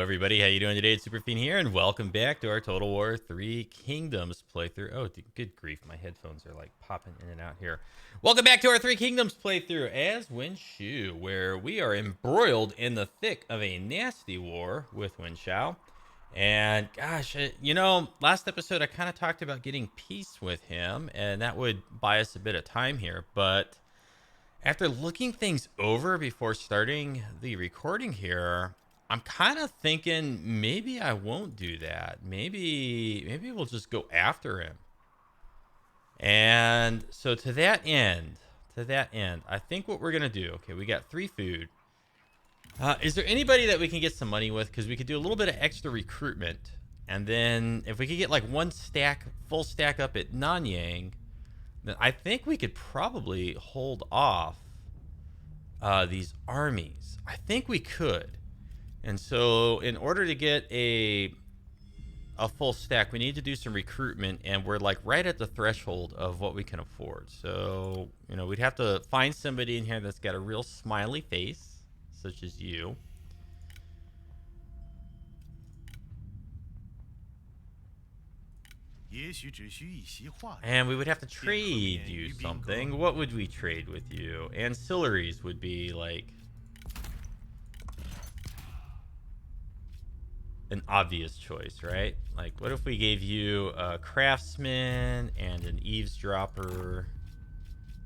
everybody, how you doing today? It's Superfiend here, and welcome back to our Total War 3 Kingdoms playthrough. Oh, good grief, my headphones are like popping in and out here. Welcome back to our 3 Kingdoms playthrough as Yuan Shu, where we are embroiled in the thick of a nasty war with Yuan Shao. And gosh, last episode I kind of talked about getting peace with him, and that would buy us a bit of time here, but after looking things over before starting the recording here, I'm kind of thinking maybe I won't do that. Maybe we'll just go after him. And so to that end, I think what we're gonna do. Okay, we got 3 food. Is there anybody that we can get some money with? Because we could do a little bit of extra recruitment, and then if we could get like one full stack up at Nanyang, then I think we could probably hold off these armies. I think we could. And so in order to get a full stack, we need to do some recruitment, and we're like right at the threshold of what we can afford. So, we'd have to find somebody in here that's got a real smiley face, such as you. And we would have to trade you something. What would we trade with you? Ancillaries would be like an obvious choice, right? Like, what if we gave you a craftsman and an eavesdropper?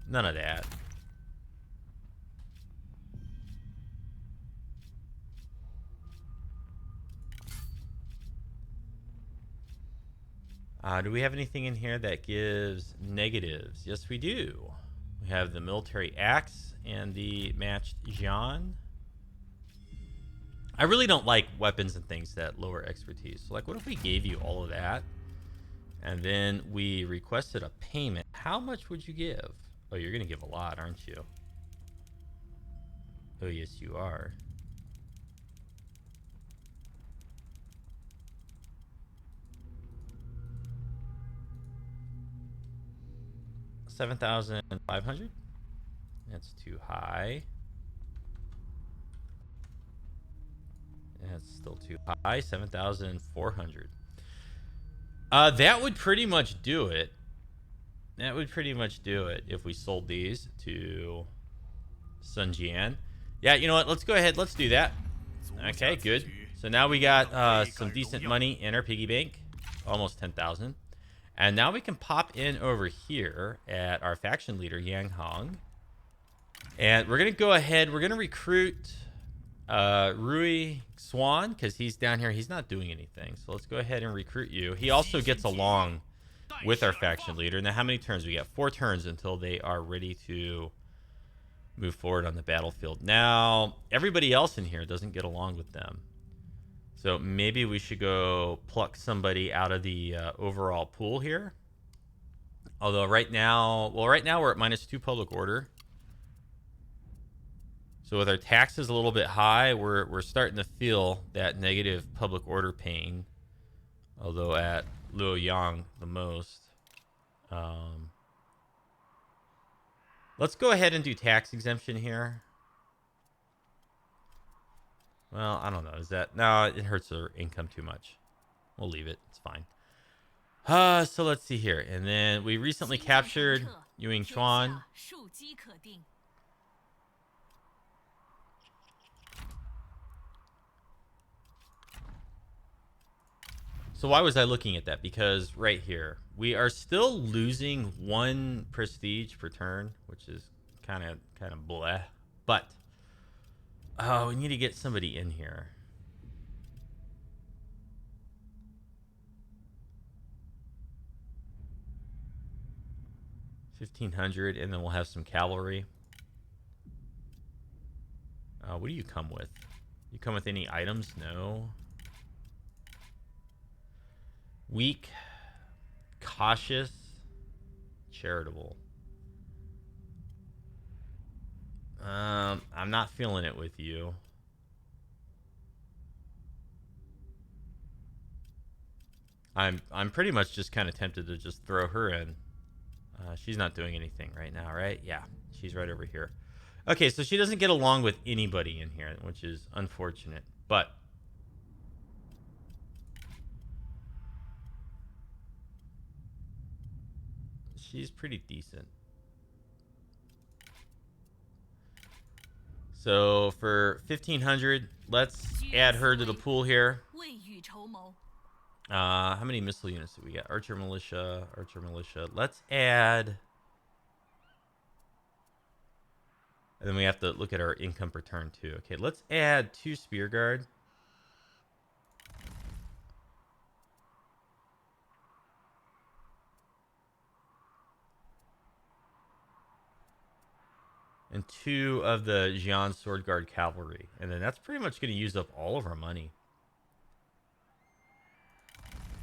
None of that. Do we have anything in here that gives negatives? Yes, we do. We have the military axe and the matched Jian. I really don't like weapons and things that lower expertise. So, like, what if we gave you all of that? And then we requested a payment. How much would you give? Oh, you're going to give a lot, aren't you? Oh, yes, you are. $7,500? That's too high. That's still too high. 7,400. That would pretty much do it. That would pretty much do it if we sold these to Sun Jian. Yeah, you know what? Let's go ahead. Let's do that. Okay, good. So now we got some decent money in our piggy bank. Almost 10,000. And now we can pop in over here at our faction leader, Yang Hong. And we're going to go ahead. We're going to recruit Rui Swan, because he's down here. He's not doing anything. So let's go ahead and recruit you. He also gets along with our faction leader. Now, how many turns? We got 4 turns until they are ready to move forward on the battlefield. Now, everybody else in here doesn't get along with them. So maybe we should go pluck somebody out of the overall pool here. Although right now we're at -2 public order. So with our taxes a little bit high, we're starting to feel that negative public order pain. Although at Luoyang the most. Let's go ahead and do tax exemption here. Well, I don't know. Is that... No, it hurts their income too much. We'll leave it. It's fine. So let's see here. And then we recently captured Yuan Chuan. So why was I looking at that? Because right here, we are still losing 1 prestige per turn, which is kind of bleh. But we need to get somebody in here. $1,500, and then we'll have some cavalry. What do you come with? You come with any items? No. Weak, cautious, charitable. I'm not feeling it with you. I'm pretty much just kind of tempted to just throw her in. She's not doing anything right now, right? Yeah, she's right over here. Okay, so she doesn't get along with anybody in here, which is unfortunate. But she's pretty decent. So for 1,500, let's add her to the pool here. How many missile units do we got? Archer militia, archer militia. Let's add. And then we have to look at our income per turn too. Okay, let's add 2 spear guard. And 2 of the Yuan Sword Guard cavalry. And then that's pretty much going to use up all of our money.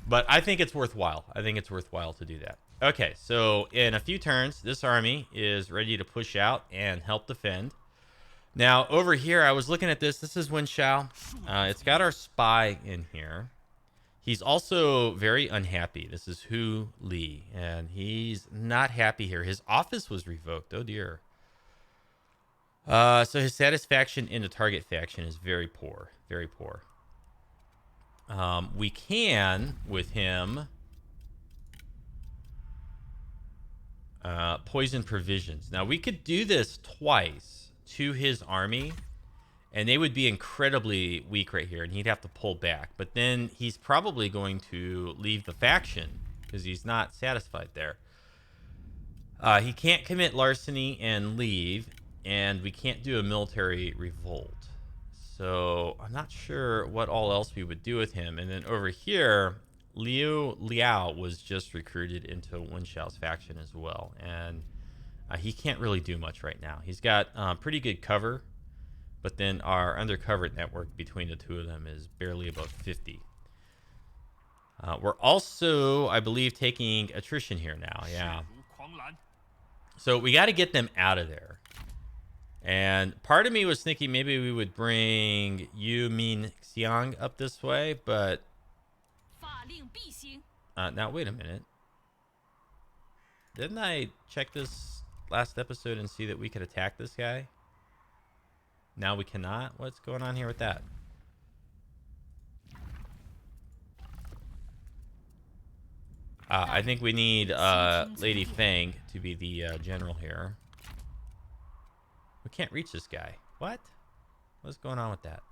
But I think it's worthwhile. I think it's worthwhile to do that. Okay, so in a few turns, this army is ready to push out and help defend. Now, over here, I was looking at this. This is Yuan Shao. It's got our spy in here. He's also very unhappy. This is Hu Li, and he's not happy here. His office was revoked. Oh, dear. So his satisfaction in the target faction is very poor. Very poor. We can, with him, poison provisions. Now, we could do this twice to his army, and they would be incredibly weak right here, and he'd have to pull back. But then he's probably going to leave the faction because he's not satisfied there. He can't commit larceny and leave, and we can't do a military revolt. So I'm not sure what all else we would do with him. And then over here, Liao was just recruited into Yuan Shao's faction as well. And he can't really do much right now. He's got pretty good cover, but then our undercover network between the two of them is barely above 50. We're also, I believe, taking attrition here now. Yeah. So we got to get them out of there. And part of me was thinking maybe we would bring Yu Min Xiang up this way, but now wait a minute. Didn't I check this last episode and see that we could attack this guy? Now we cannot? What's going on here with that? I think we need Lady Fang to be the general here. We can't reach this guy. What? What's going on with that?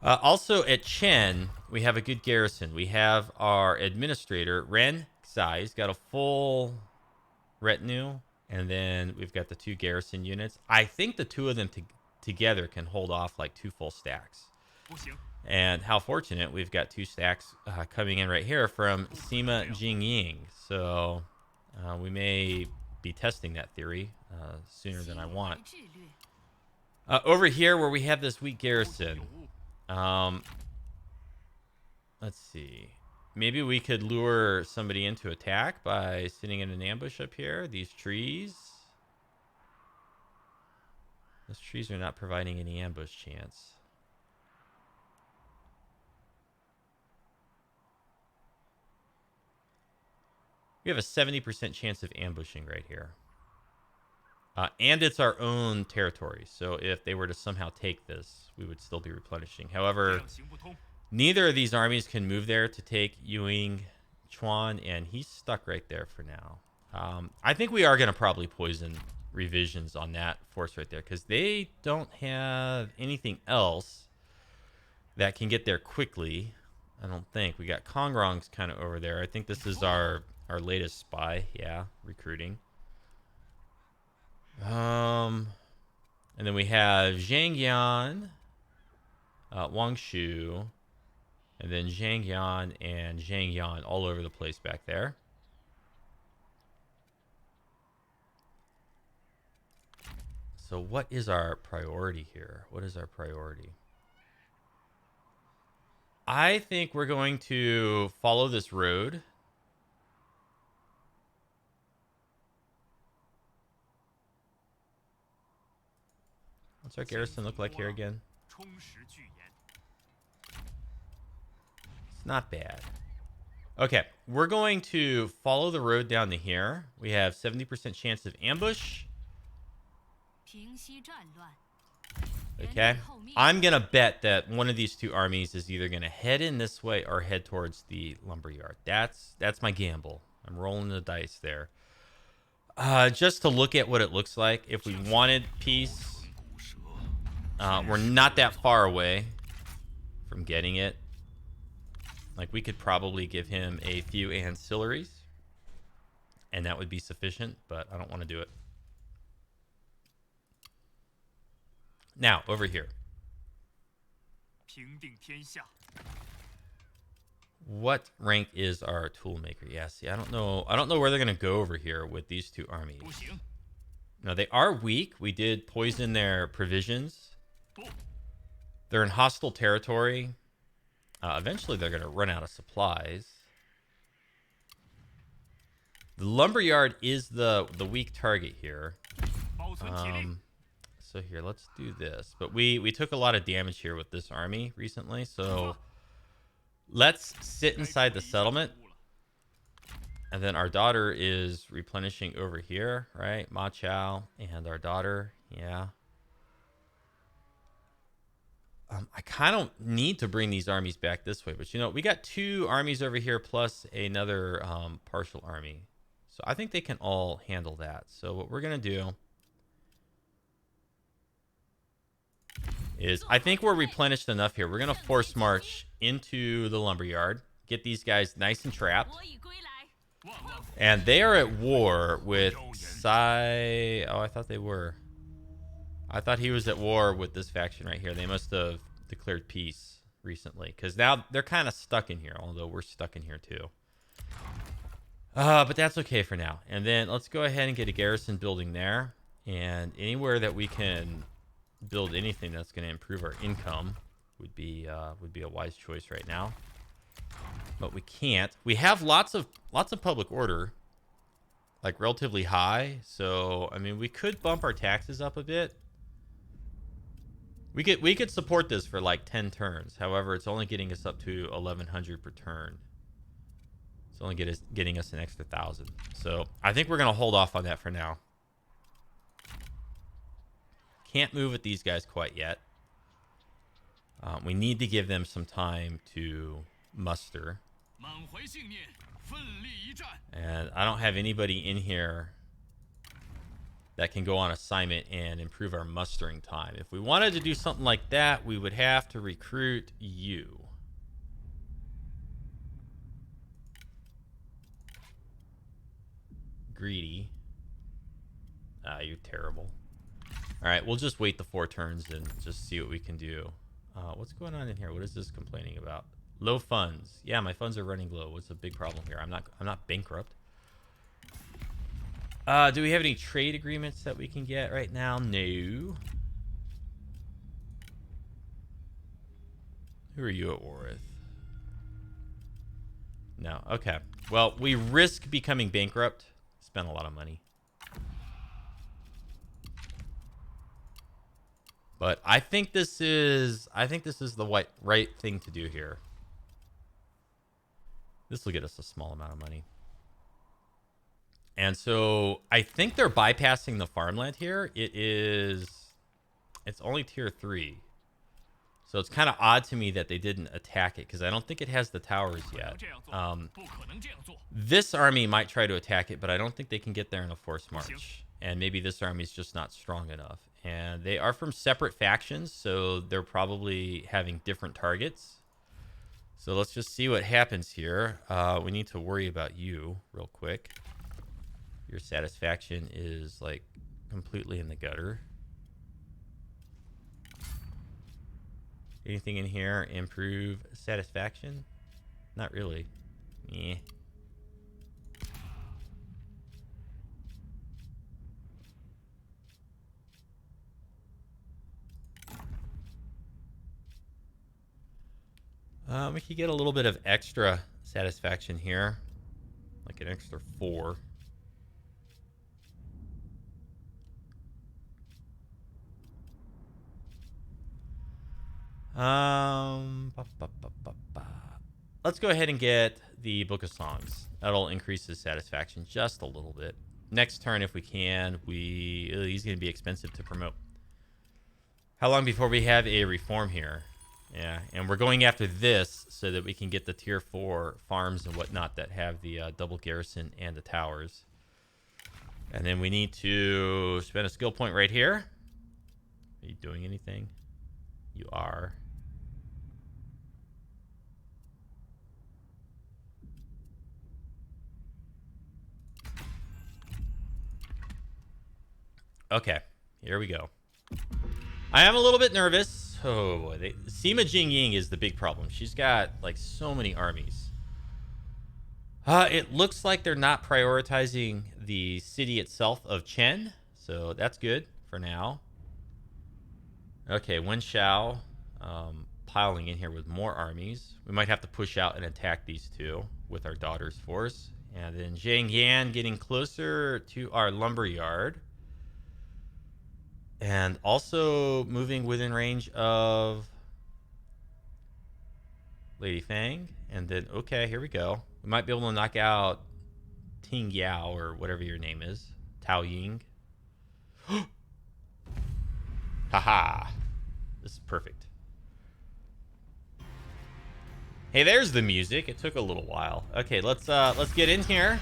Also at Chen, we have a good garrison. We have our administrator, Ren Xai. He's got a full retinue. And then we've got the 2 garrison units. I think the 2 of them together can hold off like 2 full stacks. And how fortunate, we've got 2 stacks coming in right here from Sima Jingying. So we may be testing that theory sooner than I want. Over here where we have this weak garrison, let's see. Maybe we could lure somebody into attack by sitting in an ambush up here. These trees. Those trees are not providing any ambush chance. We have a 70% chance of ambushing right here. And it's our own territory. So if they were to somehow take this, we would still be replenishing. However, neither of these armies can move there to take Yuing Chuan, and he's stuck right there for now. I think we are going to probably poison revisions on that force right there because they don't have anything else that can get there quickly. I don't think. We got Kongrong's kind of over there. I think this is our latest spy. Yeah, recruiting. And then we have Zhang Yan, Yuan Shu, and then Zhang Yan and Zhang Yan all over the place back there. So what is our priority here? What is our priority? I think we're going to follow this road. What's our garrison look like here again? It's not bad. Okay, we're going to follow the road down to here. We have 70% chance of ambush. Okay, I'm going to bet that one of these 2 armies is either going to head in this way or head towards the lumberyard. That's my gamble. I'm rolling the dice there. Just to look at what it looks like. If we wanted peace, we're not that far away from getting it. Like, we could probably give him a few ancillaries, and that would be sufficient, but I don't want to do it. Now, over here. What rank is our toolmaker? Yeah, see, I don't know where they're going to go over here with these two armies. No, they are weak. We did poison their provisions. They're in hostile territory. Eventually, they're going to run out of supplies. The lumberyard is the weak target here. So here, let's do this. But we took a lot of damage here with this army recently, so let's sit inside the settlement. And then our daughter is replenishing over here, right? Ma Chao and our daughter, yeah. I kind of need to bring these armies back this way, but you know, we got 2 armies over here plus another partial army. So I think they can all handle that. So what we're going to do is, I think we're replenished enough here. We're going to force march into the lumberyard, get these guys nice and trapped. And they are at war with Sai. Oh, I thought they were. I thought he was at war with this faction right here. They must have declared peace recently, because now they're kind of stuck in here, although we're stuck in here too. But that's okay for now. And then let's go ahead and get a garrison building there. And anywhere that we can build anything that's going to improve our income would be a wise choice right now. But we can't. We have lots of public order, like relatively high. So I mean, we could bump our taxes up a bit. We could support this for like 10 turns. However, it's only getting us up to 1,100 per turn. It's only getting us an extra 1,000. So I think we're gonna hold off on that for now. Can't move with these guys quite yet. We need to give them some time to muster. And I don't have anybody in here that can go on assignment and improve our mustering time. If we wanted to do something like that, we would have to recruit you. Greedy. You're terrible. All right, we'll just wait the 4 turns and just see what we can do. What's going on in here? What is this complaining about? Low funds. Yeah, my funds are running low. What's the big problem here? I'm not bankrupt. Do we have any trade agreements that we can get right now? No. Who are you at war with? No. Okay. Well, we risk becoming bankrupt. Spent a lot of money. But I think this is the right thing to do here. This will get us a small amount of money. And so I think they're bypassing the farmland here. It's only tier 3. So it's kind of odd to me that they didn't attack it, because I don't think it has the towers yet. This army might try to attack it, but I don't think they can get there in a forced march. And maybe this army is just not strong enough. And they are from separate factions, so they're probably having different targets. So let's just see what happens here. We need to worry about you real quick. Your satisfaction is like completely in the gutter. Anything in here improve satisfaction? Not really. Yeah. We could get a little bit of extra satisfaction here, like an extra 4. Let's go ahead and get the Book of Songs. That'll increase his satisfaction just a little bit. Next turn, if we can, he's going to be expensive to promote. How long before we have a reform here? Yeah, and we're going after this so that we can get the tier 4 farms and whatnot that have the double garrison and the towers. And then we need to spend a skill point right here. Are you doing anything? You are. Okay, here we go. I am a little bit nervous. Oh boy, Sima Jingying is the big problem. She's got like so many armies. It looks like they're not prioritizing the city itself of Chen, so that's good for now. Okay, Yuan Shao piling in here with more armies. We might have to push out and attack these two with our daughter's force. And then Zhang Yan getting closer to our lumberyard. And also moving within range of Lady Fang. And then, okay, here we go. We might be able to knock out Ting Yao or whatever your name is. Tao Ying. Haha. This is perfect. Hey, there's the music. It took a little while. Okay, let's get in here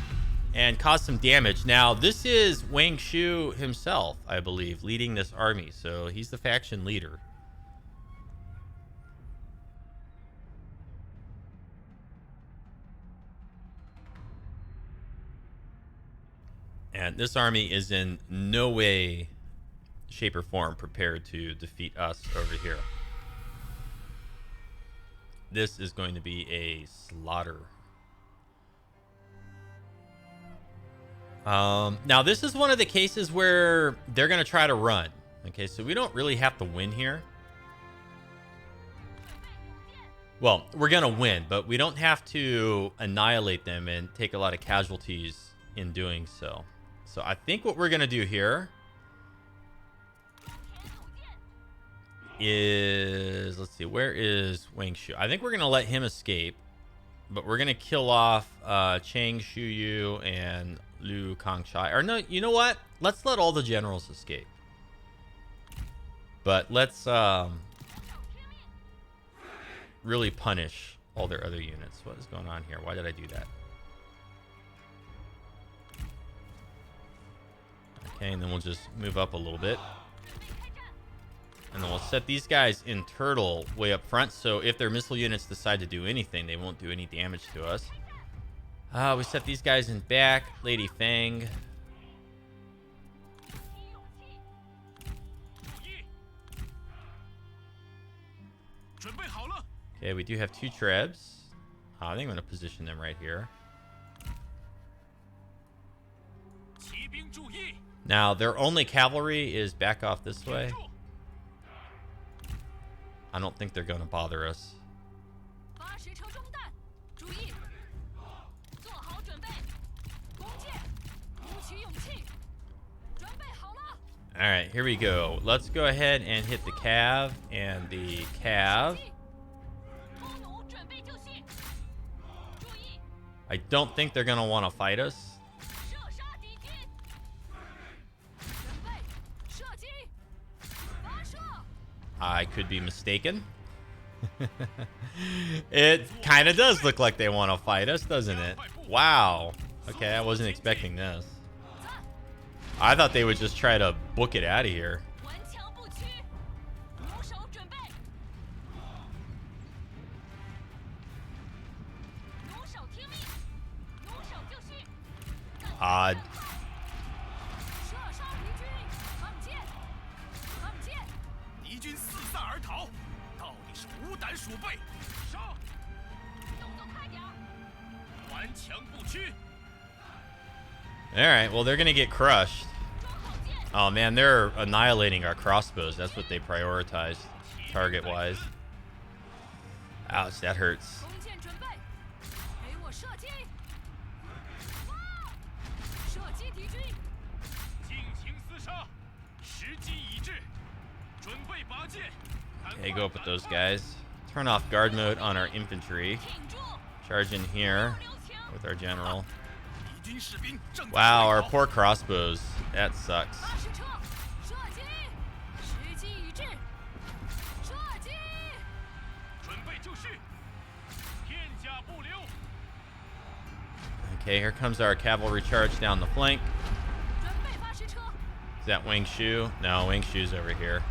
and cause some damage. Now, this is Yuan Shu himself, I believe, leading this army. So he's the faction leader. And this army is in no way, shape, or form prepared to defeat us over here. This is going to be a slaughter. Now, this is one of the cases where they're going to try to run. Okay, so we don't really have to win here. Well, we're going to win, but we don't have to annihilate them and take a lot of casualties in doing so. So I think what we're going to do here is, let's see, where is Yuan Shu? I think we're going to let him escape, but we're going to kill off Chang Shuyu and Liu Kangshai. Or no, you know what? Let's let all the generals escape. But let's really punish all their other units. What is going on here? Why did I do that? Okay, and then we'll just move up a little bit. And then we'll set these guys in turtle way up front, so if their missile units decide to do anything, they won't do any damage to us. We set these guys in back. Lady Fang. Okay, we do have 2 trebs. I think I'm going to position them right here. Now, their only cavalry is back off this way. I don't think they're going to bother us. All right, here we go. Let's go ahead and hit the cav and the cav. I don't think they're going to want to fight us. I could be mistaken. It kind of does look like they want to fight us, doesn't it? Wow. Okay, I wasn't expecting this. I thought they would just try to book it out of here. Odd. Alright, well, they're going to get crushed. Oh, man, they're annihilating our crossbows. That's what they prioritize, target-wise. Ouch, that hurts. Okay, go up with those guys. Turn off guard mode on our infantry. Charge in here with our general. Wow, our poor crossbows. That sucks. Okay, here comes our cavalry charge down the flank. Is that Yuan Shu? No, Yuan Shu's over here.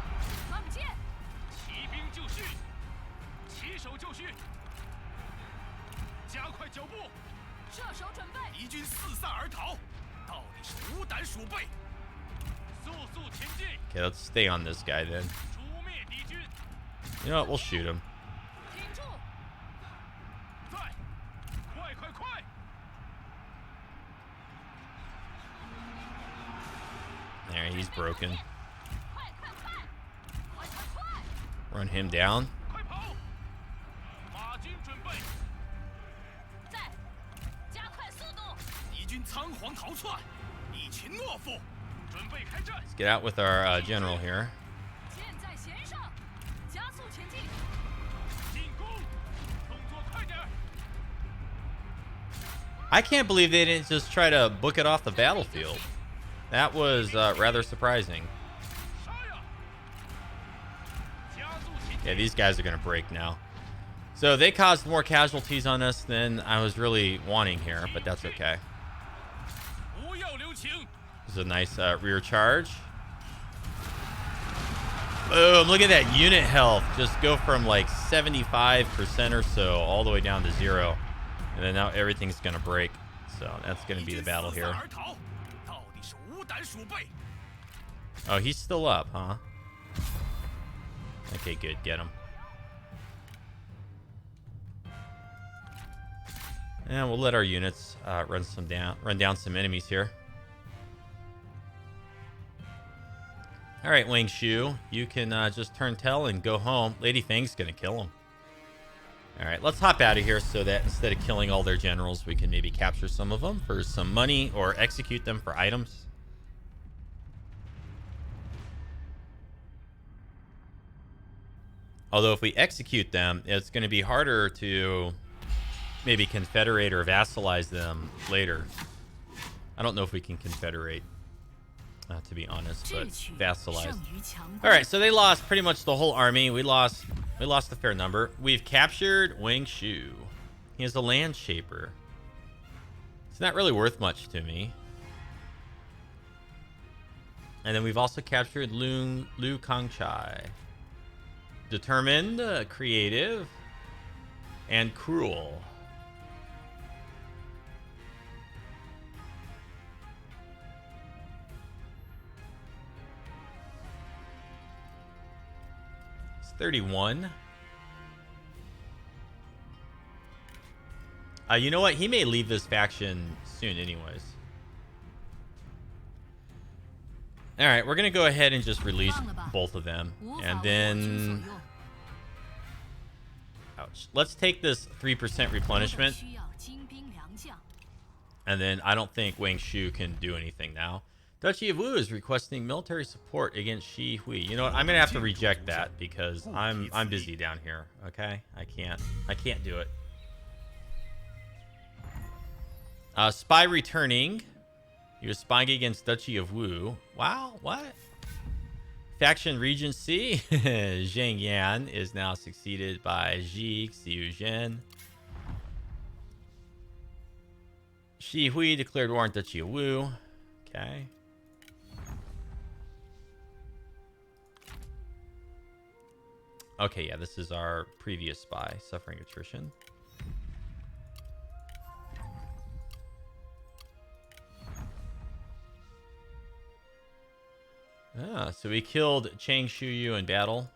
Okay, let's stay on this guy then. You know what? We'll shoot him. There, he's broken. Run him down. Let's get out with our general here. I can't believe they didn't just try to book it off the battlefield. That was rather surprising. Yeah, these guys are going to break now. So they caused more casualties on us than I was really wanting here, but that's okay. This is a nice rear charge. Boom, look at that unit health. Just go from like 75% or so all the way down to 0. And then now everything's going to break. So that's going to be the battle here. Oh, he's still up, huh? Okay, good. Get him. And we'll let our units run down some enemies here. All right, Yuan Shu, you can just turn tail and go home. Lady Fang's gonna kill him. All right, let's hop out of here so that instead of killing all their generals, we can maybe capture some of them for some money or execute them for items. Although if we execute them, it's going to be harder to maybe confederate or vassalize them later. I don't know if we can confederate, to be honest, but vassalize. All right, so they lost pretty much the whole army. We lost a fair number. We've captured Yuan Shu. He is a land shaper. It's not really worth much to me. And then we've also captured Lu Kangchai. Determined, creative, and cruel. It's 31. You know what? He may leave this faction soon anyways. All right, we're going to go ahead and just release both of them. And then... Ouch. Let's take this 3% replenishment. And then I don't think Yuan Shu can do anything now. Duchy of Wu is requesting military support against Shi Hui. You know what? I'm going to have to reject that because I'm busy down here, okay? I can't do it. Spy returning. He was spying against Duchy of Wu. Wow, what? Faction Regency. Zheng Yan is now succeeded by Ji Xiuzhen. Shi Hui declared war on Duchy of Wu. Okay. Okay, yeah, this is our previous spy, suffering attrition. Ah, so we killed Chang Shuyu in battle.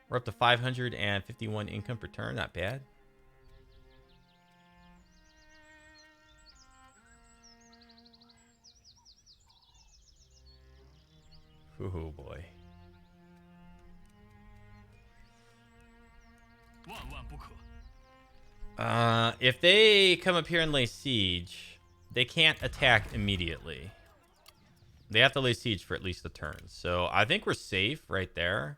We're up to 551 income per turn. Not bad. Oh boy. If they come up here and lay siege, they can't attack immediately. They have to lay siege for at least a turn. So I think we're safe right there.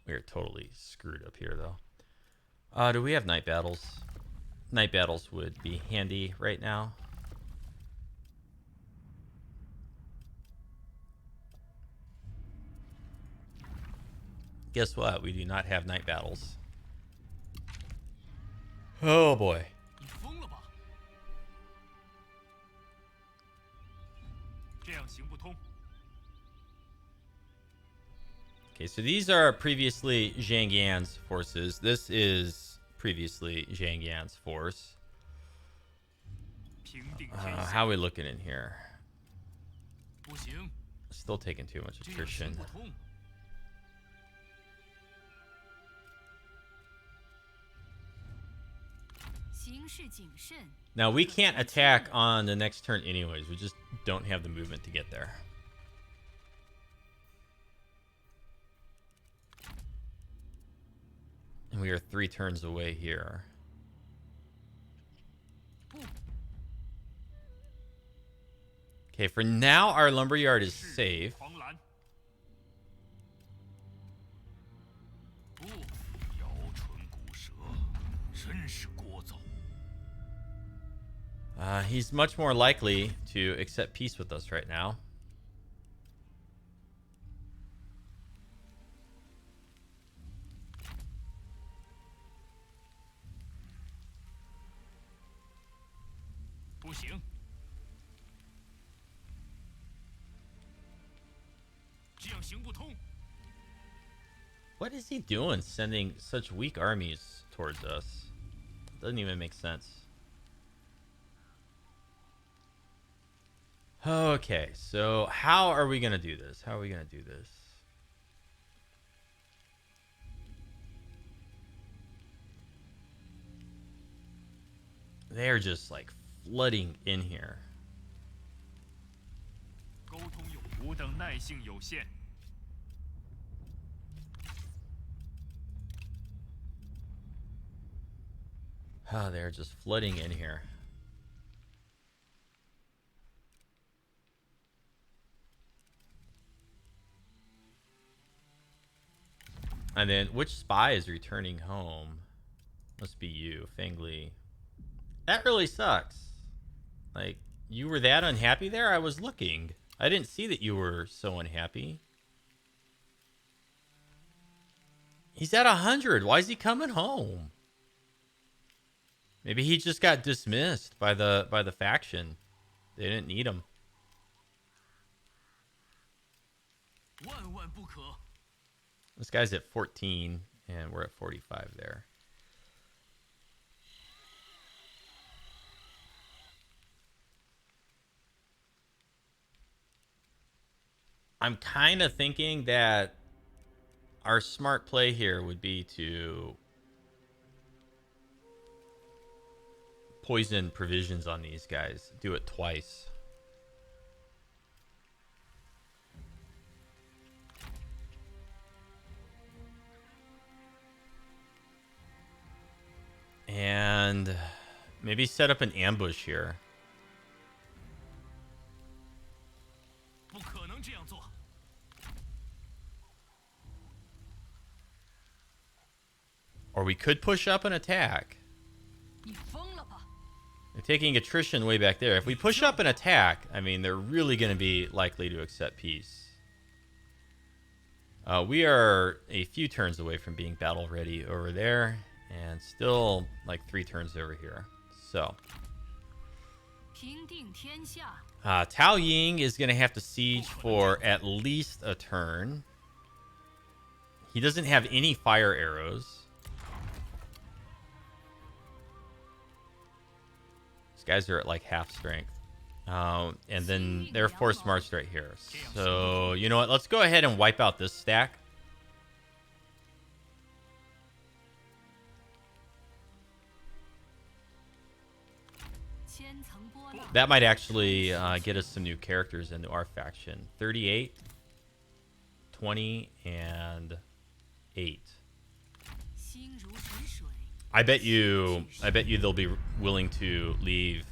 We are totally screwed up here, though. Do we have night battles? Night battles would be handy right now. Guess what? We do not have night battles. Oh boy. Okay, so these are previously Zhang Yan's forces. This is previously Zhang Yan's force. How are we looking in here? Still taking too much attrition. Now, we can't attack on the next turn anyways. We just don't have the movement to get there. And we are 3 turns away here. Okay, for now, our lumberyard is safe. He's much more likely to accept peace with us right now. What is he doing sending such weak armies towards us? Doesn't even make sense. Okay, so how are we going to do this? How are we going to do this? They're just like flooding in here. Oh, they're just flooding in here. And then, which spy is returning home? Must be you, Fengli. That really sucks. Like, you were that unhappy there? I was looking. I didn't see that you were so unhappy. He's at 100. Why is he coming home? Maybe he just got dismissed by the faction. They didn't need him. This guy's at 14, and we're at 45 there. I'm kind of thinking that our smart play here would be to poison provisions on these guys. Do it twice. And maybe set up an ambush here. Or we could push up and attack. They're taking attrition way back there. If we push up and attack, I mean, they're really going to be likely to accept peace. We are a few turns away from being battle ready over there. And still like 3 turns over here. So Tao Ying is going to have to siege for at least a turn. He doesn't have any fire arrows. These guys are at like half strength. And then they're force marched right here. So, you know what? Let's go ahead and wipe out this stack. That might actually get us some new characters into our faction. 38, 20, and 8. I bet you they'll be willing to leave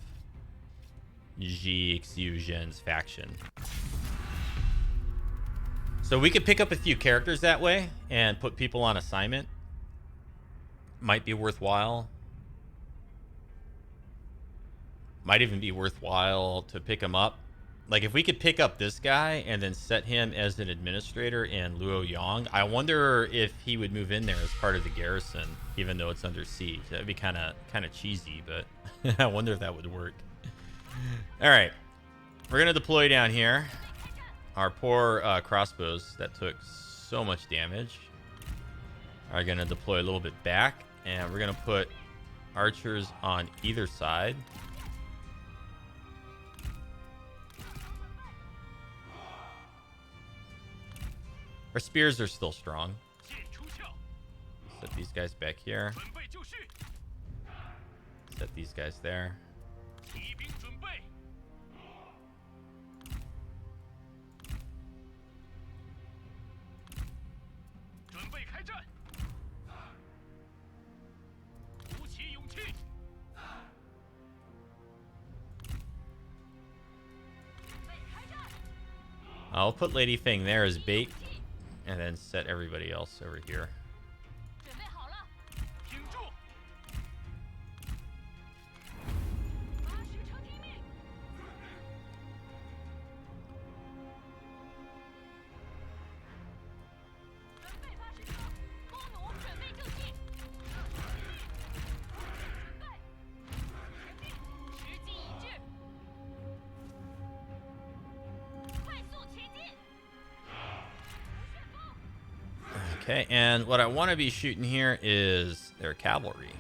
Ji Xiu Zhen's faction. So we could pick up a few characters that way and put people on assignment. Might be worthwhile. Might even be worthwhile to pick them up Like, if we could pick up this guy and then set him as an administrator in Luoyang, I wonder if he would move in there as part of the garrison, even though it's under siege. That'd be kind of cheesy, but I wonder if that would work. All right, we're gonna deploy down here. Our poor crossbows that took so much damage are gonna deploy a little bit back, and we're gonna put archers on either side. Our spears are still strong. Set these guys back here. Set these guys there. I'll put Lady Feng there as bait, and then set everybody else over here. Okay, and what I want to be shooting here is their cavalry.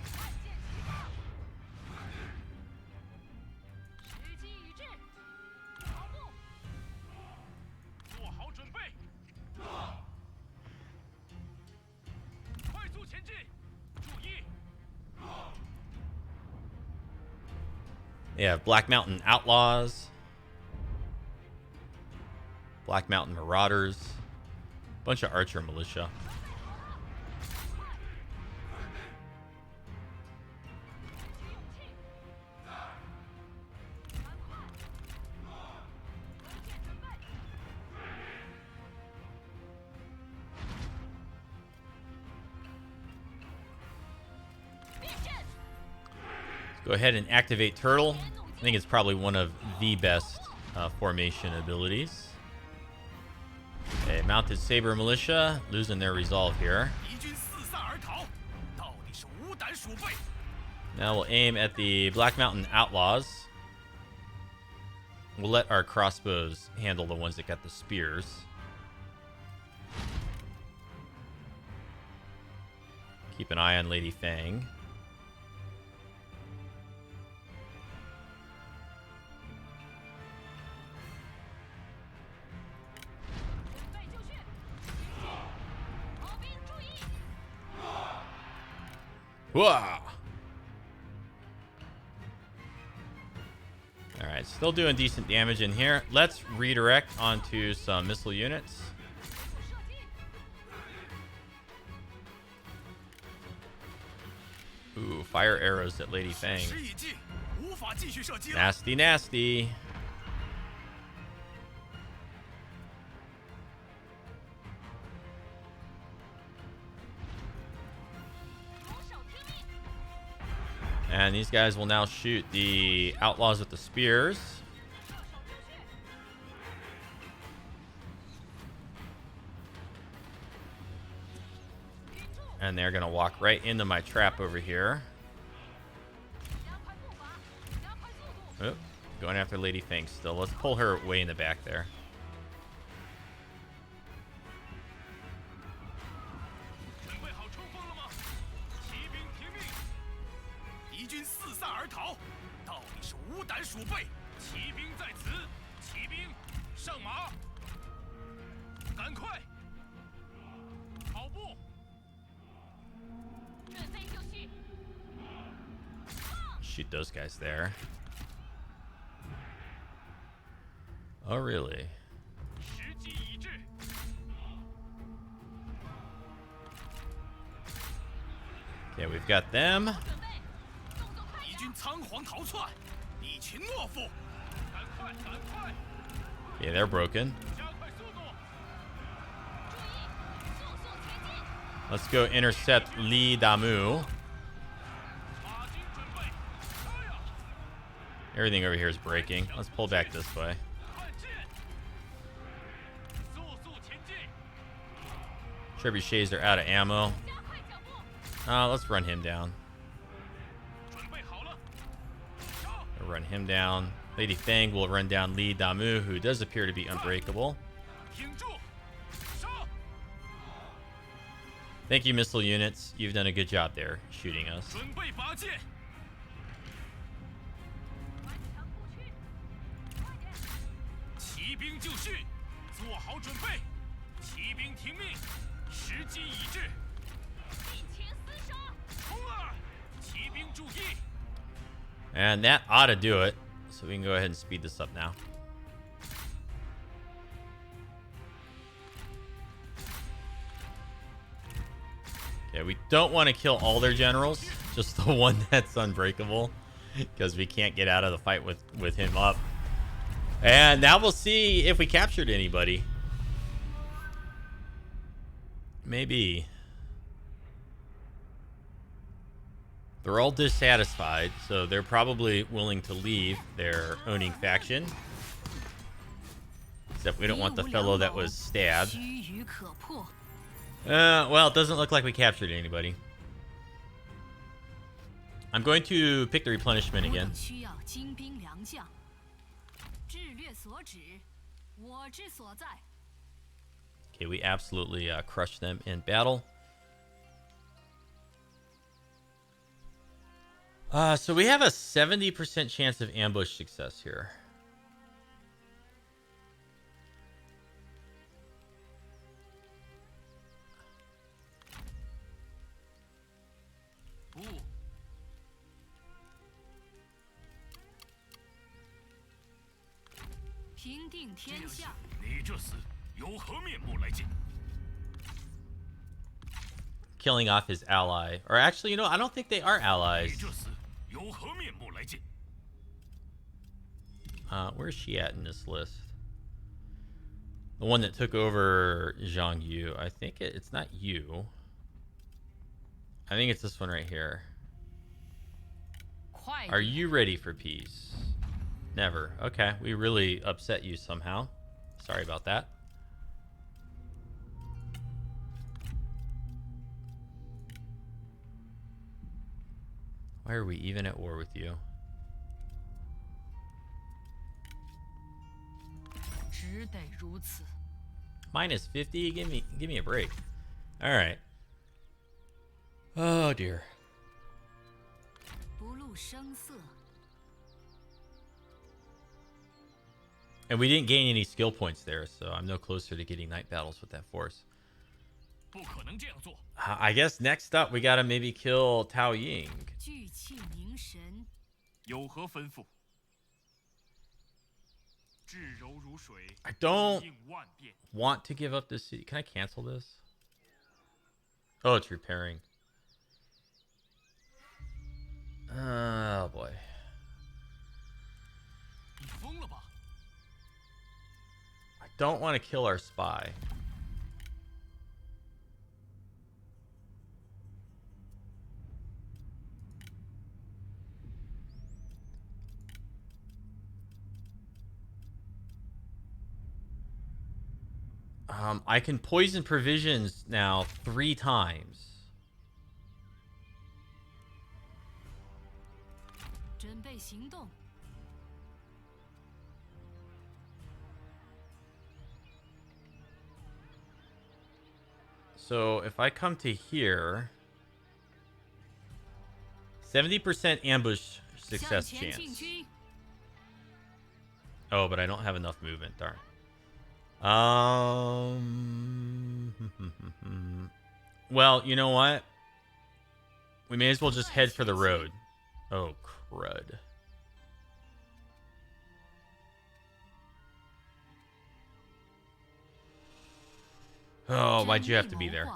Yeah, Black Mountain Outlaws, Black Mountain Marauders, bunch of archer militia. Go ahead and activate Turtle. I think it's probably one of the best formation abilities. Okay, Mounted Saber Militia losing their resolve here. Now we'll aim at the Black Mountain Outlaws. We'll let our crossbows handle the ones that got the spears. Keep an eye on Lady Feng. Whoa! Alright, still doing decent damage in here. Let's redirect onto some missile units. Ooh, fire arrows at Lady Feng. Nasty, nasty. And these guys will now shoot the outlaws with the spears. And they're going to walk right into my trap over here. Oh, going after Lady Feng still. Let's pull her way in the back there. Shoot those guys there. Oh, really? Okay, we've got them. Okay, they're broken. Let's go intercept Li Damu. Everything over here is breaking. Let's pull back this way. Trebuchets are out of ammo. Let's run him down. We'll run him down. Lady Fang will run down Li Damu, who does appear to be unbreakable. Thank you, missile units. You've done a good job there, shooting us. And that ought to do it. So we can go ahead and speed this up now. Okay, we don't want to kill all their generals, just the one that's unbreakable, because we can't get out of the fight with him up. And now we'll see if we captured anybody. Maybe. They're all dissatisfied, so they're probably willing to leave their owning faction. Except we don't want the fellow that was stabbed. Well, it doesn't look like we captured anybody. I'm going to pick the replenishment again. Okay, we absolutely crushed them in battle. So we have a 70% chance of ambush success here. Killing off his ally. Or actually, you know, I don't think they are allies. Where's she at in this list? The one that took over Zhang Yu. I think it's not you. I think it's this one right here. Are you ready for peace? Never. Okay, we really upset you somehow. Sorry about that. Why are we even at war with you? Minus 50? Give me a break. All right. Oh dear. And we didn't gain any skill points there, so I'm no closer to getting night battles with that force. I guess next up we gotta maybe kill Tao Ying. I don't want to give up this city. Can I cancel this? Oh, it's repairing. Oh boy. I don't want to kill our spy. I can poison provisions now 3 times. So if I come to here, 70% ambush success chance. Oh, but I don't have enough movement. Darn. Well, you know what? We may as well just head for the road. Oh, crud. Oh, why'd you have to be there?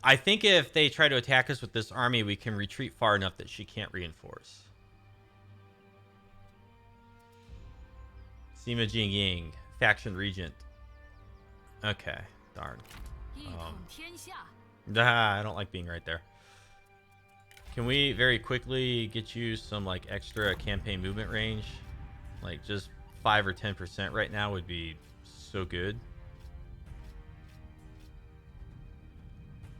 I think if they try to attack us with this army, we can retreat far enough that she can't reinforce. Sima Jingying, faction regent. Okay, darn. I don't like being right there. Can we very quickly get you some like extra campaign movement range? Like, just 5 or 10% right now would be so good.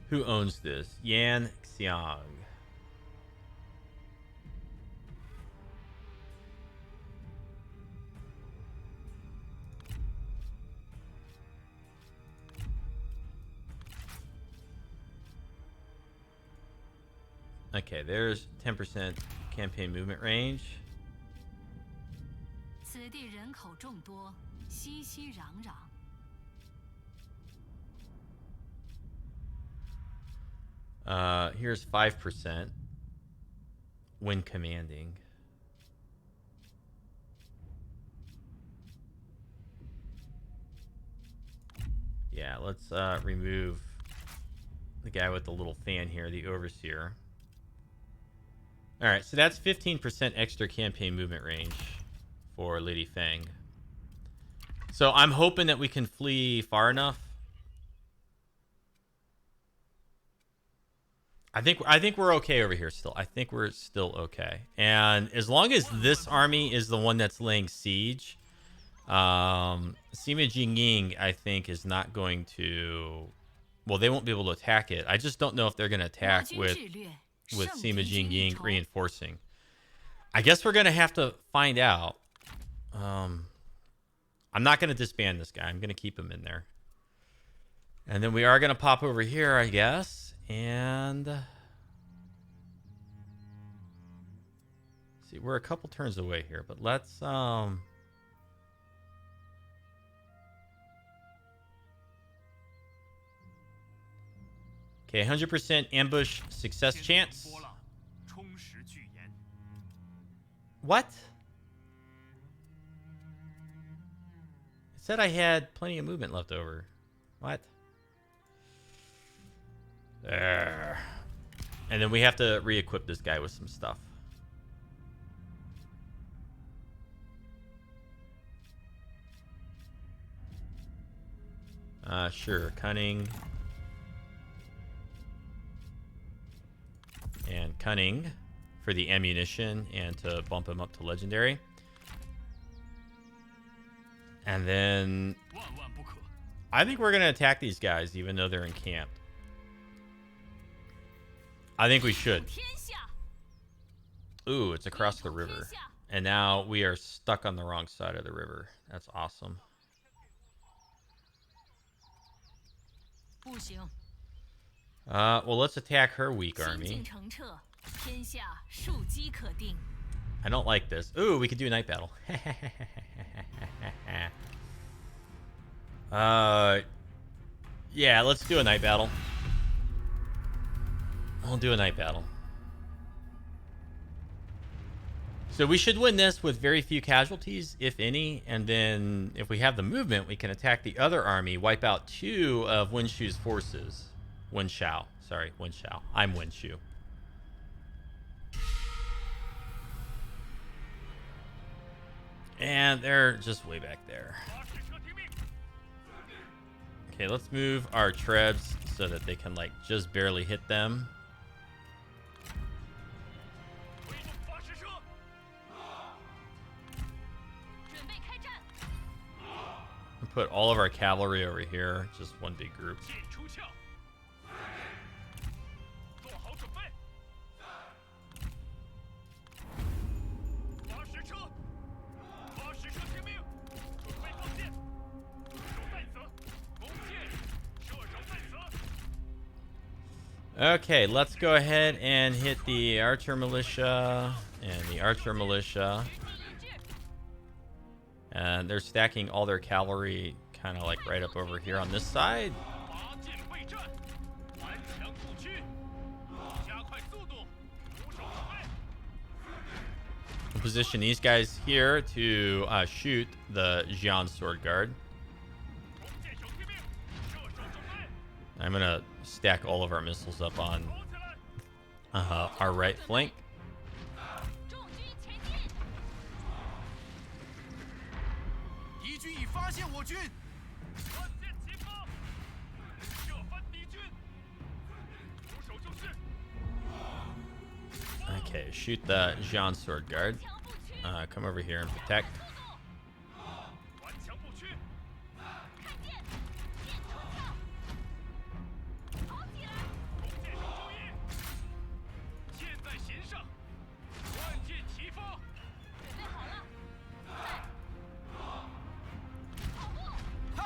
Who owns this? Yan Xiang. Okay, there's 10% campaign movement range. Here's 5% when commanding. Yeah, let's remove the guy with the little fan here, the overseer. All right, so that's 15% extra campaign movement range for Lady Feng. So I'm hoping that we can flee far enough. I think we're okay over here still. I think we're still okay. And as long as this army is the one that's laying siege, Sima Jingying, I think, is not going to... Well, they won't be able to attack it. I just don't know if they're going to attack with Sima Jingying reinforcing. I guess we're going to have to find out. I'm not going to disband this guy. I'm going to keep him in there. And then we are going to pop over here, I guess. And... see, we're a couple turns away here. But let's... okay, 100% ambush success chance. What? It said I had plenty of movement left over. What? There. And then we have to re-equip this guy with some stuff. Sure. Cunning. And cunning for the ammunition and to bump him up to legendary. And then I think we're going to attack these guys even though they're encamped. I think we should. Ooh, it's across the river. And now we are stuck on the wrong side of the river. That's awesome. Well, let's attack her weak army. I don't like this. Ooh, we could do a night battle. Yeah, let's do a night battle. We'll do a night battle. So we should win this with very few casualties, if any. And then if we have the movement, we can attack the other army, wipe out 2 of Yuan Shu's forces. Yuan Shao. Sorry, Yuan Shao. I'm Yuan Shu. And they're just way back there. Okay, let's move our trebs so that they can, like, just barely hit them. Put all of our cavalry over here, just one big group. Okay, let's go ahead and hit the archer militia and the archer militia. And they're stacking all their cavalry kind of like right up over here on this side. We'll position these guys here to shoot the Jian sword guard. I'm going to stack all of our missiles up on our right flank. Okay, shoot the Jian sword guard. Come over here and protect.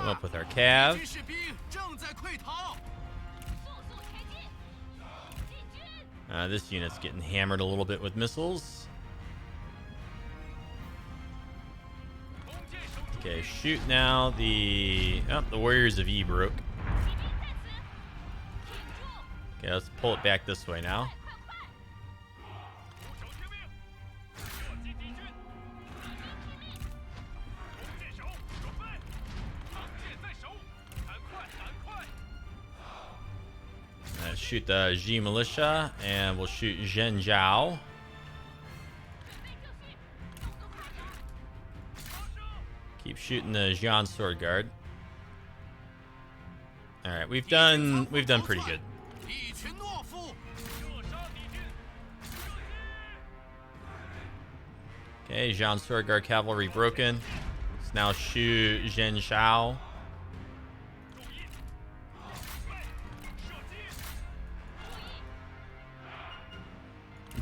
Come up with our cav. This unit's getting hammered a little bit with missiles. Okay, shoot now. The Warriors of E broke. Okay, let's pull it back this way now. Shoot the Ji militia, and we'll shoot Zhen Zhao. Keep shooting the Jian sword guard. All right, we've done pretty good. Okay, Jian sword guard cavalry broken. Let's now shoot Zhen Zhao.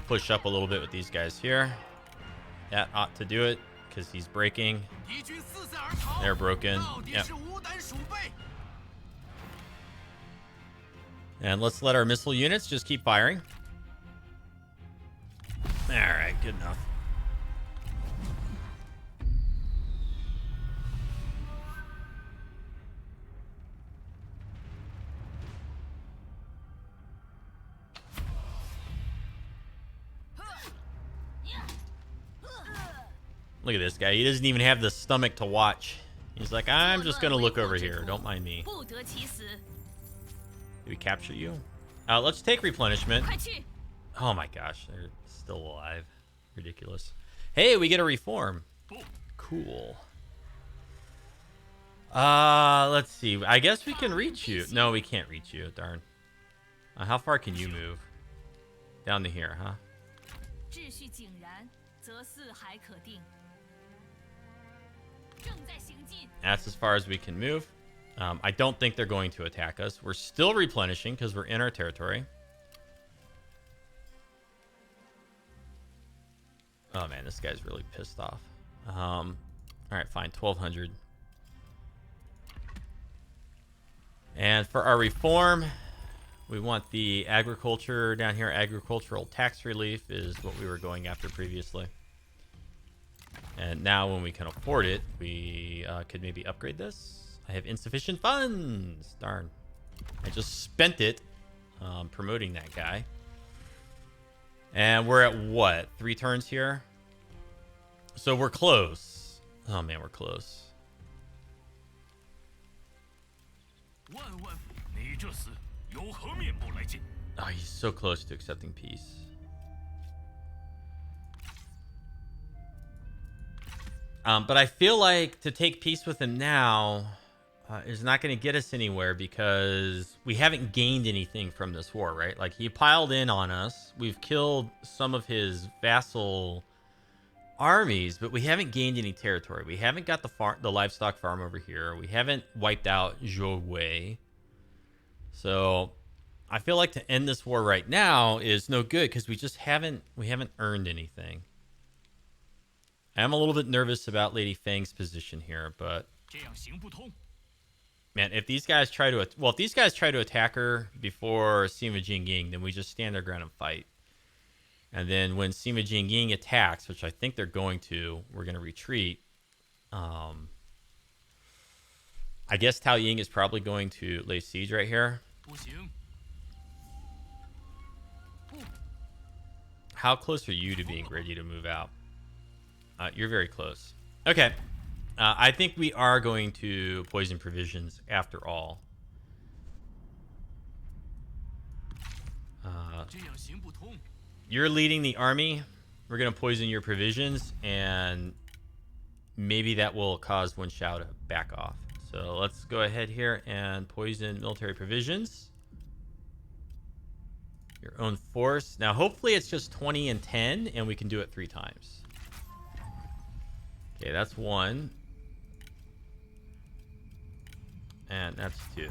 Push up a little bit with these guys here. That ought to do it because he's breaking. They're broken. Yep. And let's let our missile units just keep firing. All right, good enough. Look at this guy. He doesn't even have the stomach to watch. He's like, I'm just going to look over here. Don't mind me. Did we capture you? Let's take replenishment. Oh my gosh. They're still alive. Ridiculous. Hey, we get a reform. Cool. Let's see. I guess we can reach you. No, we can't reach you. Darn. How far can you move? Down to here, huh? That's as far as we can move. I don't think they're going to attack us. We're still replenishing because we're in our territory. Oh man, this guy's really pissed off. All right, fine, 1200. And for our reform, we want the agriculture down here. Agricultural tax relief is what we were going after previously. And now when we can afford it, we could maybe upgrade this. I have insufficient funds. Darn. I just spent it promoting that guy. And we're at what? 3 turns here? So we're close. Oh man, we're close. Oh, he's so close to accepting peace. But I feel like to take peace with him now is not going to get us anywhere because we haven't gained anything from this war, right? Like, he piled in on us. We've killed some of his vassal armies, but we haven't gained any territory. We haven't got the livestock farm over here. We haven't wiped out Zhou Wei. So I feel like to end this war right now is no good because we haven't earned anything. I'm a little bit nervous about Lady Fang's position here, but man, if these guys try to attack her before Sima Jingying, then we just stand our ground and fight. And then when Sima Jingying attacks, which I think they're going to, we're going to retreat. I guess Tao Ying is probably going to lay siege right here. How close are you to being ready to move out? You're very close. Okay. I think we are going to poison provisions after all. You're leading the army. We're going to poison your provisions, and maybe that will cause Yuan Shao to back off. So let's go ahead here and poison military provisions. Your own force. Now, hopefully it's just 20 and 10, and we can do it 3 times. Okay, that's 1. And that's 2.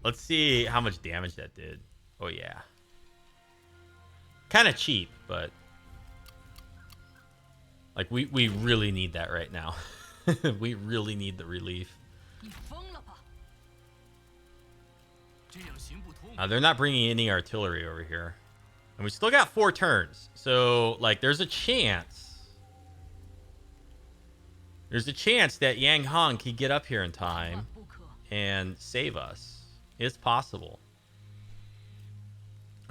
Let's see how much damage that did. Oh, yeah. Kind of cheap, but... like, we really need that right now. We really need the relief. They're not bringing any artillery over here. And we still got 4 turns. So, like, there's a chance. There's a chance that Yang Hong can get up here in time and save us. It's possible.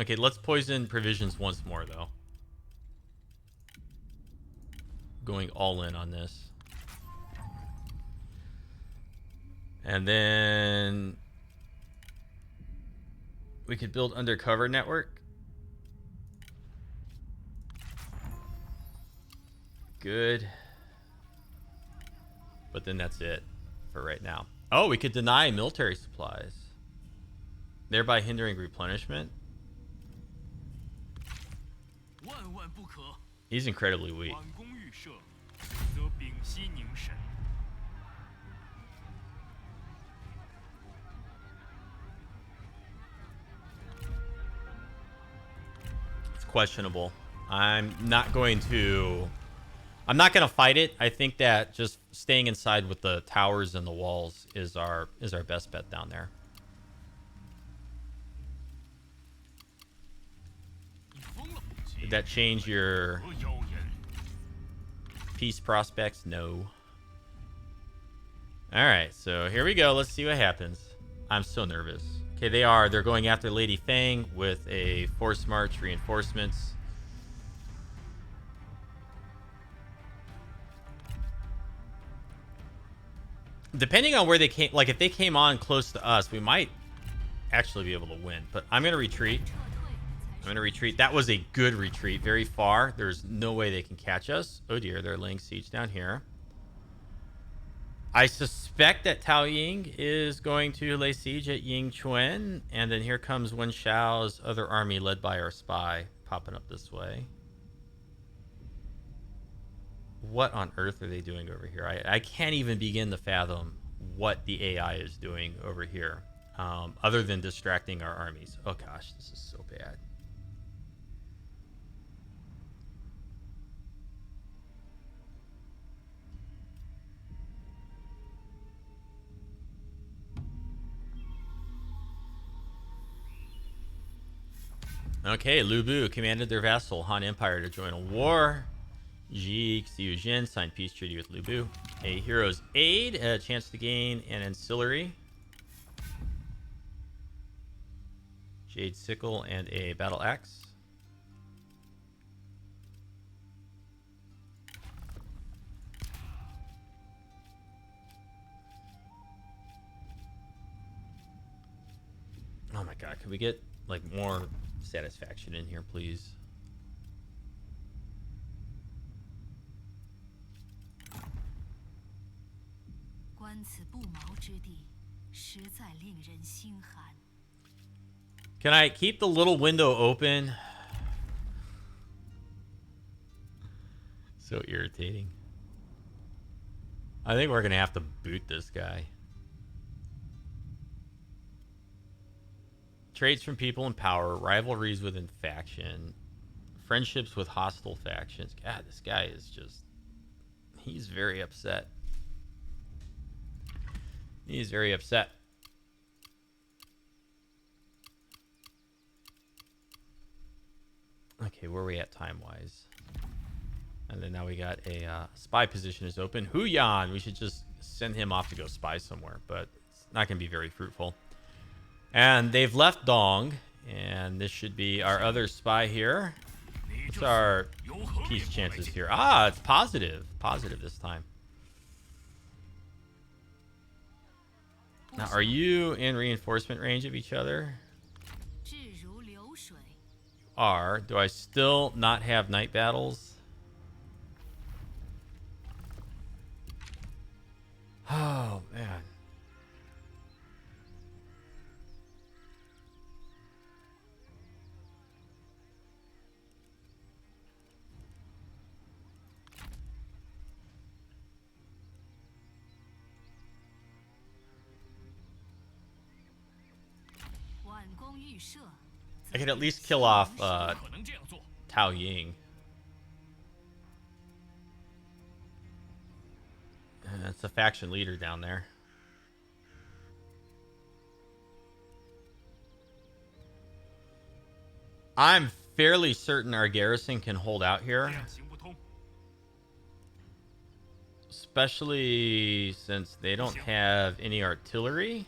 Okay, let's poison provisions once more, though. Going all in on this. And then we could build undercover network. Good. But then that's it for right now. Oh, we could deny military supplies, thereby hindering replenishment. He's incredibly weak. It's questionable. I'm not going to fight it. I think that just staying inside with the towers and the walls is our best bet down there. Did that change your peace prospects? No. All right, so here we go. Let's see what happens. I'm so nervous. Okay, they're going after Lady Fang with a force march reinforcements. Depending on where they came, like if they came on close to us, we might actually be able to win. But I'm going to retreat. I'm going to retreat. That was a good retreat. Very far. There's no way they can catch us. Oh dear, they're laying siege down here. I suspect that Tao Ying is going to lay siege at Yingchuan. And then here comes Yuan Shao's other army led by our spy popping up this way. What on earth are they doing over here? I can't even begin to fathom what the AI is doing over here, other than distracting our armies. Oh gosh, this is so bad. Okay, Lu Bu commanded their vassal Han Empire to join a war. Ji Xiujin signed peace treaty with Lu Bu. A hero's aid, a chance to gain an ancillary. Jade sickle and a battle axe. Oh my god, could we get like more satisfaction in here, please? Can I keep the little window open? So irritating. I think we're gonna have to boot this guy. Traits from people in power, rivalries within faction, friendships with hostile factions. God, this guy is just... he's very upset. He's very upset. Okay, where are we at time-wise? And then now we got a spy position is open. Huyan! We should just send him off to go spy somewhere, but it's not going to be very fruitful. And they've left Dong, and this should be our other spy here. What's our peace chances here? Ah, it's positive. Positive this time. Now, are you in reinforcement range of each other? You are. Do I still not have night battles? Oh, man. I can at least kill off Tao Ying. That's a faction leader down there. I'm fairly certain our garrison can hold out here. Especially since they don't have any artillery.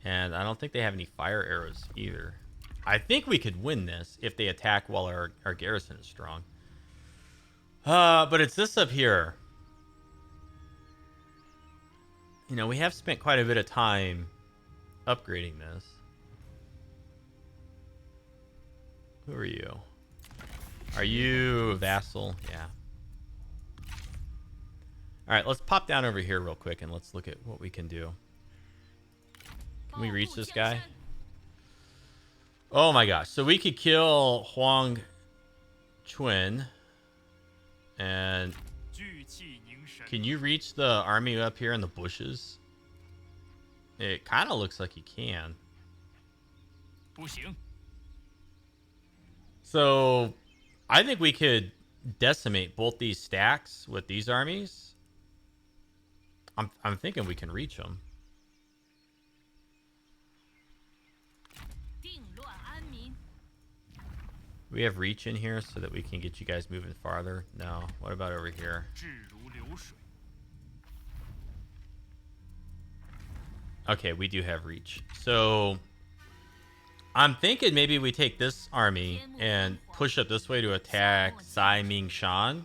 And I don't think they have any fire arrows either. I think we could win this if they attack while our garrison is strong. But it's this up here. You know, we have spent quite a bit of time upgrading this. Who are you? Are you a vassal? Yeah. All right, let's pop down over here real quick and let's look at what we can do. Can we reach this guy? Oh my gosh. So we could kill Huang Chuan. And can you reach the army up here in the bushes? It kind of looks like you can. So I think we could decimate both these stacks with these armies. I'm thinking we can reach them. We have reach in here so that we can get you guys moving farther. No. What about over here? Okay, we do have reach. So I'm thinking maybe we take this army and push up this way to attack Sai Ming Shan.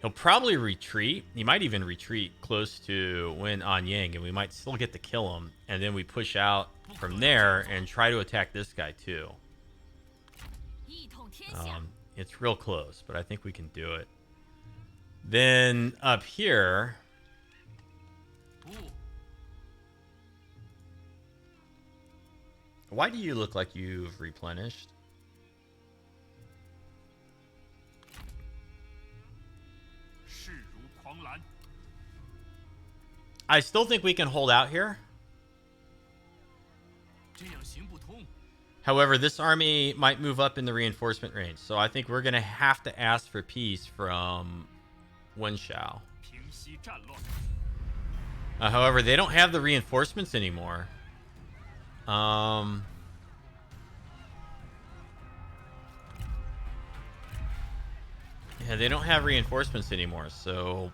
He'll probably retreat. He might even retreat close to Wen Anyang, and we might still get to kill him. And then we push out from there and try to attack this guy too. It's real close, but I think we can do it. Then up here, why do you look like you've replenished? I still think we can hold out here. However, this army might move up in the reinforcement range, so I think we're going to have to ask for peace from Yuan Shao. However, they don't have the reinforcements anymore. Yeah, they don't have reinforcements anymore, so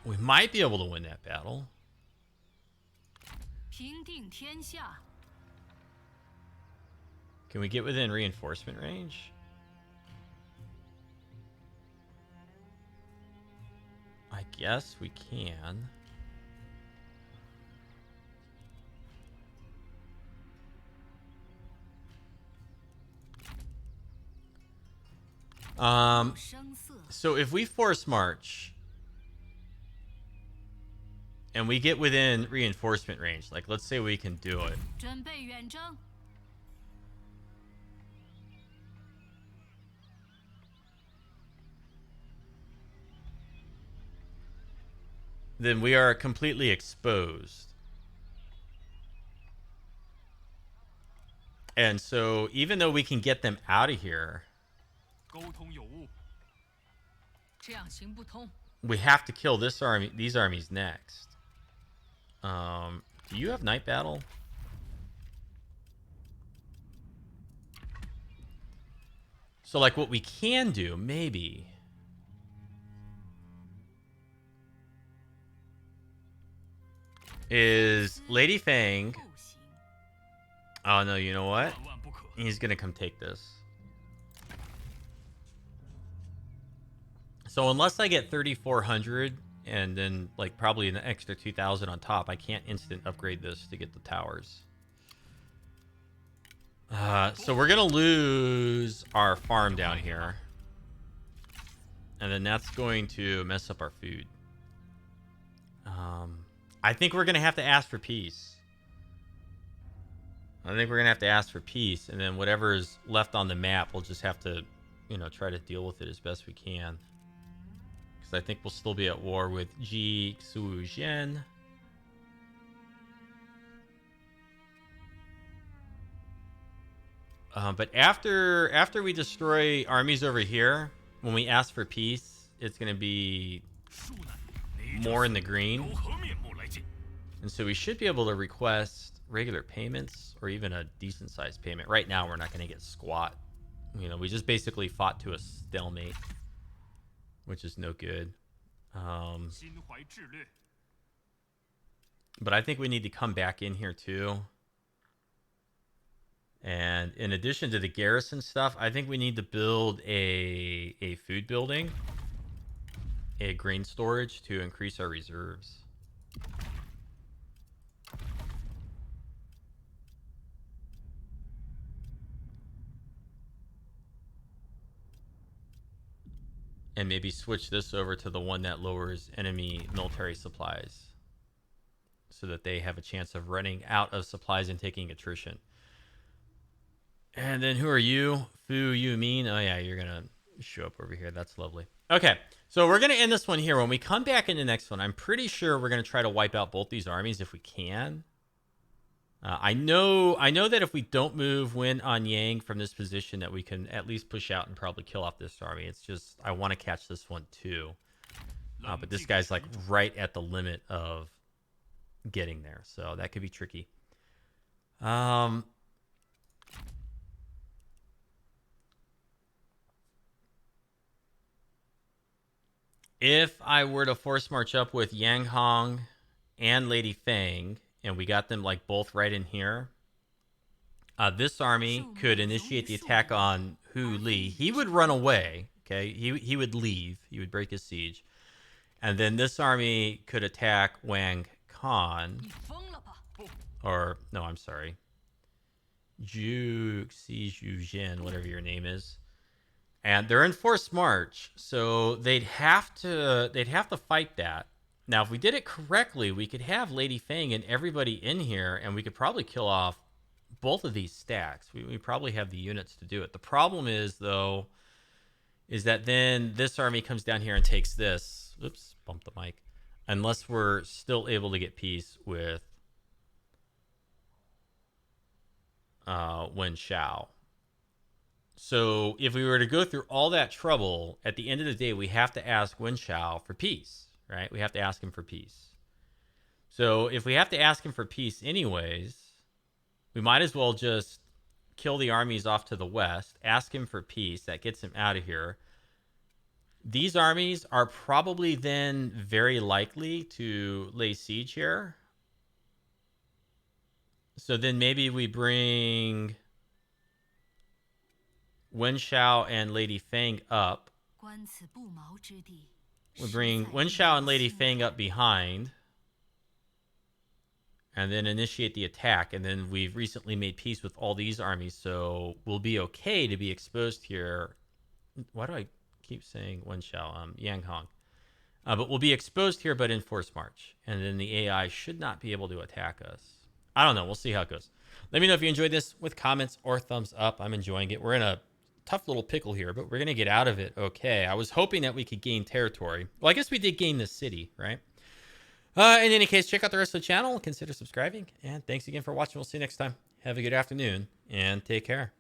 we might be able to win that battle. Can we get within reinforcement range? I guess we can. So if we force march and we get within reinforcement range, like let's say we can do it. Then we are completely exposed. And so even though we can get them out of here, we have to kill this army, these armies next. Do you have night battle? So like what we can do, maybe, is Lady Fang. Oh no, you know what? He's gonna come take this. So unless I get 3,400 and then like probably an extra 2,000 on top, I can't instant upgrade this to get the towers. So we're gonna lose our farm down here, and then that's going to mess up our food. I think we're gonna have to ask for peace. I think we're gonna have to ask for peace, and then whatever is left on the map, we'll just have to, you know, try to deal with it as best we can. Because I think we'll still be at war with Ji Xu Zhen. But after we destroy armies over here, when we ask for peace, it's gonna be more in the green. And so we should be able to request regular payments or even a decent sized payment. Right now, we're not going to get squat. You know, we just basically fought to a stalemate, which is no good. But I think we need to come back in here too. And in addition to the garrison stuff, I think we need to build a food building, a grain storage to increase our reserves. And maybe switch this over to the one that lowers enemy military supplies so that they have a chance of running out of supplies and taking attrition. And then who are you? Fu Yu Min. Oh, yeah, you're going to show up over here. That's lovely. Okay, so we're going to end this one here. When we come back in the next one, I'm pretty sure we're going to try to wipe out both these armies if we can. I know that if we don't move Wen on Yang from this position, that we can at least push out and probably kill off this army. It's just I want to catch this one too. But this guy's like right at the limit of getting there, so that could be tricky. If I were to force march up with Yang Hong and Lady Fang, and we got them like both right in here, this army could initiate the attack on Hu Li. He would run away. Okay, he would leave. He would break his siege, and then this army could attack Wang Khan. Or no, I'm sorry, Zhu Xi Zhu Zhen, whatever your name is. And they're in forced march, so they'd have to fight that. Now, if we did it correctly, we could have Lady Fang and everybody in here, and we could probably kill off both of these stacks. We probably have the units to do it. The problem is, though, is that then this army comes down here and takes this. Oops, bumped the mic. Unless we're still able to get peace with Yuan Shao. So if we were to go through all that trouble, at the end of the day, we have to ask Yuan Shao for peace, right? We have to ask him for peace. So if we have to ask him for peace anyways, we might as well just kill the armies off to the west, ask him for peace. That gets him out of here. These armies are probably then very likely to lay siege here. So then maybe we bring Yuan Shao and Lady Fang up. We bring Yuan Shao and Lady Fang up behind. And then initiate the attack. And then we've recently made peace with all these armies. So we'll be okay to be exposed here. Why do I keep saying Yuan Shao? Yang Hong. But we'll be exposed here, but in forced march. And then the AI should not be able to attack us. I don't know. We'll see how it goes. Let me know if you enjoyed this with comments or thumbs up. I'm enjoying it. We're in a tough little pickle here, but we're going to get out of it okay. I was hoping that we could gain territory. Well, I guess we did gain this city, right? In any case, check out the rest of the channel. Consider subscribing. And thanks again for watching. We'll see you next time. Have a good afternoon and take care.